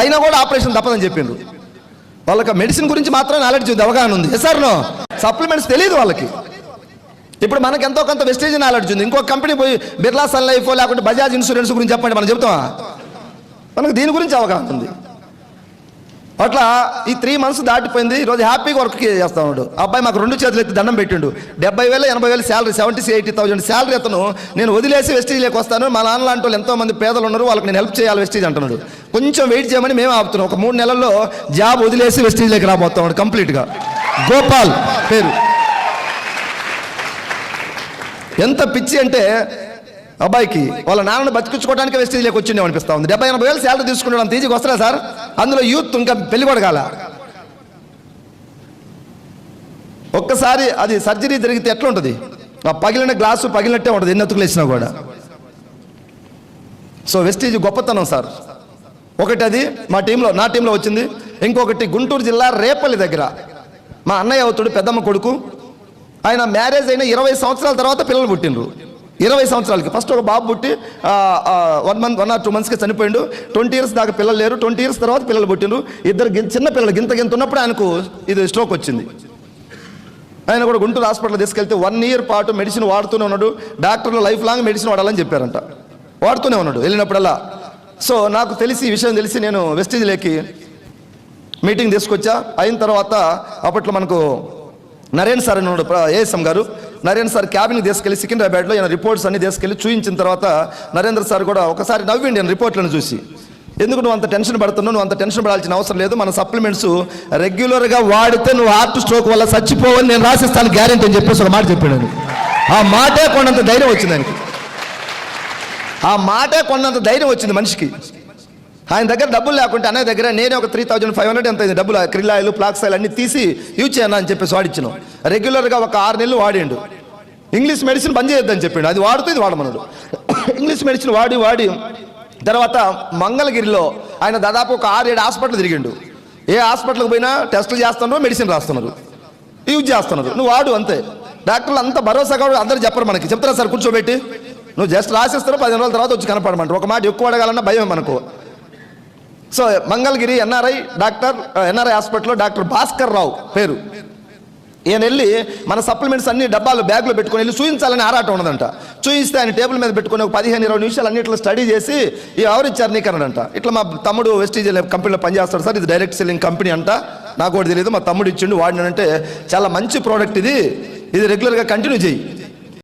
అయినా కూడా ఆపరేషన్ తప్పదని చెప్పిండ్రు. వాళ్ళకి మెడిసిన్ గురించి మాత్రం నాలెడ్జ్ ఉంది, అవగాహన ఉంది. సార్ నో సప్లిమెంట్స్ తెలియదు వాళ్ళకి. ఇప్పుడు మనకు ఎంతో కొంత వెస్టేజ్ నాలెడ్జ్ ఉంది. ఇంకో కంపెనీ పోయి బిర్లా సన్ లైఫ్ లేకుంటే బజాజ్ ఇన్సూరెన్స్ గురించి చెప్పండి, మనం చెప్తామా? మనకు దీని గురించి అవగాహన ఉంది. అట్లా ఈ 3 months దాటిపోయింది. ఈరోజు హ్యాపీగా వర్క్ చేస్తా ఉన్నాడు. అబ్బాయి మాకు 2 చేతులు ఎత్తి దండం పెట్టిండు. 70,000 80,000 శాలరీ, 70,000 శాలరీ అతను నేను వదిలేసి వెస్టేజ్లోకి వస్తాను, మా నాన్న లాంటి వాళ్ళు ఎంతో మంది పేదలు ఉన్నారు, వాళ్ళకి నేను హెల్ప్ చేయాలి వెస్టేజ్ అంటున్నాడు. కొంచెం వెయిట్ చేయమని మేము ఆపుతున్నాం. ఒక 3 నెలల్లో జాబ్ వదిలేసి వెస్టేజ్లోకి రాబోతా ఉన్నాడు కంప్లీట్గా. గోపాల్ పేరు. ఎంత పిచ్చి అంటే అబ్బాయికి వాళ్ళ నాన్నను బతికించుకోవడానికి వెస్టేజ్లోకి వచ్చిండే అనిపిస్తూ ఉంది. 70,000 శాలరీ తీసుకున్నాడు, అంత ఈజీగా వస్తారా సార్? అందులో యూత్, ఇంకా పెళ్లి కూడా కాల. ఒక్కసారి అది సర్జరీ జరిగితే ఎట్లా ఉంటుంది? ఆ పగిలిన గ్లాసు పగిలినట్టే ఉంటుంది, ఎన్ని అతుకులు వేసినా కూడా. సో వెస్టేజ్ గొప్పతనం సార్. ఒకటి అది నా టీంలో వచ్చింది. ఇంకొకటి గుంటూరు జిల్లా రేపల్లి దగ్గర మా అన్నయ్య అవుతాడు, పెద్దమ్మ కొడుకు. ఆయన మ్యారేజ్ అయిన 20 సంవత్సరాల తర్వాత పిల్లలు పుట్టినరు. 20 సంవత్సరాలకి ఫస్ట్ ఒక బాబు పుట్టి 1 or 2 monthsకి చనిపోయిండు. 20 years దాకా పిల్లలు లేరు. 20 years తర్వాత పిల్లలు పుట్టిండ్రు. 2 చిన్న పిల్లలు గింత ఉన్నప్పుడు ఆయనకు ఇది స్ట్రోక్ వచ్చింది. ఆయన కూడా గుంటూరు హాస్పిటల్ తీసుకెళ్తే 1 year పాటు మెడిసిన్ వాడుతూనే ఉన్నాడు. డాక్టర్లు లైఫ్ లాంగ్ మెడిసిన్ వాడాలని చెప్పారంట. వాడుతూనే ఉన్నాడు వెళ్ళినప్పుడల్లా. సో నాకు తెలిసి ఈ విషయం తెలిసి నేను వెస్టేజ్లోకి మీటింగ్ తీసుకొచ్చా. అయిన తర్వాత అప్పట్లో మనకు నరేన్ సార్ అని ఉన్నాడు, ఏఎస్ఎం గారు. నరేంద్ర సార్ క్యాబిన్కి తీసుకెళ్ళి సికింద్రాబాద్లో ఈయన రిపోర్ట్స్ అన్ని తీసుకెళ్ళి చూపించిన తర్వాత నరేంద్ర సార్ కూడా ఒకసారి నవ్విండి ఆయన రిపోర్ట్లను చూసి. ఎందుకు నువ్వు అంత టెన్షన్ పడుతున్నావు? నువ్వు అంత టెన్షన్ పడాల్సిన అవసరం లేదు. మన సప్లిమెంట్స్ రెగ్యులర్గా వాడితే నువ్వు హార్ట్ స్ట్రోక్ వల్ల చచ్చిపోవని నేను రాసిస్తాను గ్యారెంటీ అని చెప్పేసి ఒక మాట చెప్పాడు. ఆ మాటే కొన్నంత ధైర్యం వచ్చింది ఆయనకి. ఆ మాటే కొన్నంత ధైర్యం వచ్చింది మనిషికి. ఆయన దగ్గర డబ్బులు లేకుంటే అన్నయ్య దగ్గర నేనే ఒక 3,500 ఎంత అయింది డబ్బులు, క్రిల్ ఆయిల్, ఫ్లాక్స్ ఆయిల్ అన్ని తీసి యూజ్ చేయను అని చెప్పేసి వాడిచ్చినాం. రెగ్యులర్గా ఒక 6 నెలలు వాడిండు. ఇంగ్లీష్ మెడిసిన్ బంద్ చేయొద్దని చెప్పిండు. అది వాడుతూ ఇది వాడమన్నాడు. ఇంగ్లీష్ మెడిసిన్ వాడి తర్వాత మంగళగిరిలో ఆయన దాదాపు ఒక 6-7 హాస్పిటల్ తిరిగిండు. ఏ హాస్పిటల్కి పోయినా టెస్టులు చేస్తున్నారు, మెడిసిన్ రాస్తున్నారు, యూజ్ చేస్తున్నారు. నువ్వు వాడు అంతే. డాక్టర్లు అంత భరోసాగా అందరూ చెప్పరు మనకి. చెప్తారా సార్ కూర్చోబెట్టి నువ్వు జస్ట్ రాసిస్తారు, 15 రోజుల తర్వాత వచ్చి కనపడమంటారు. ఒక మాట ఎక్కువ అడగాలన్నా భయం మనకు. సో మంగళగిరి ఎన్ఆర్ఐ హాస్పిటల్లో డాక్టర్ భాస్కర్ రావు పేరు. ఈయన వెళ్ళి మన సప్లిమెంట్స్ అన్ని డబ్బాలు బ్యాగ్లో పెట్టుకుని వెళ్ళి చూపించాలని ఆరాటం ఉన్నదంట. చూపిస్తే ఆయన టేబుల్ మీద పెట్టుకుని ఒక 15-20 నిమిషాలు అన్నిట్లో స్టడీ చేసి ఎవరు ఇచ్చారు నీకు అన్నాడంట. ఇట్లా మా తమ్ముడు వెస్టేజ్ కంపెనీలో పనిచేస్తాడు సార్, ఇది డైరెక్ట్ సెల్లింగ్ కంపెనీ అంట, నాకు కూడా తెలియదు, మా తమ్ముడు ఇచ్చిండు వాడినంటే చాలా మంచి ప్రోడక్ట్ ఇది రెగ్యులర్గా కంటిన్యూ చేయి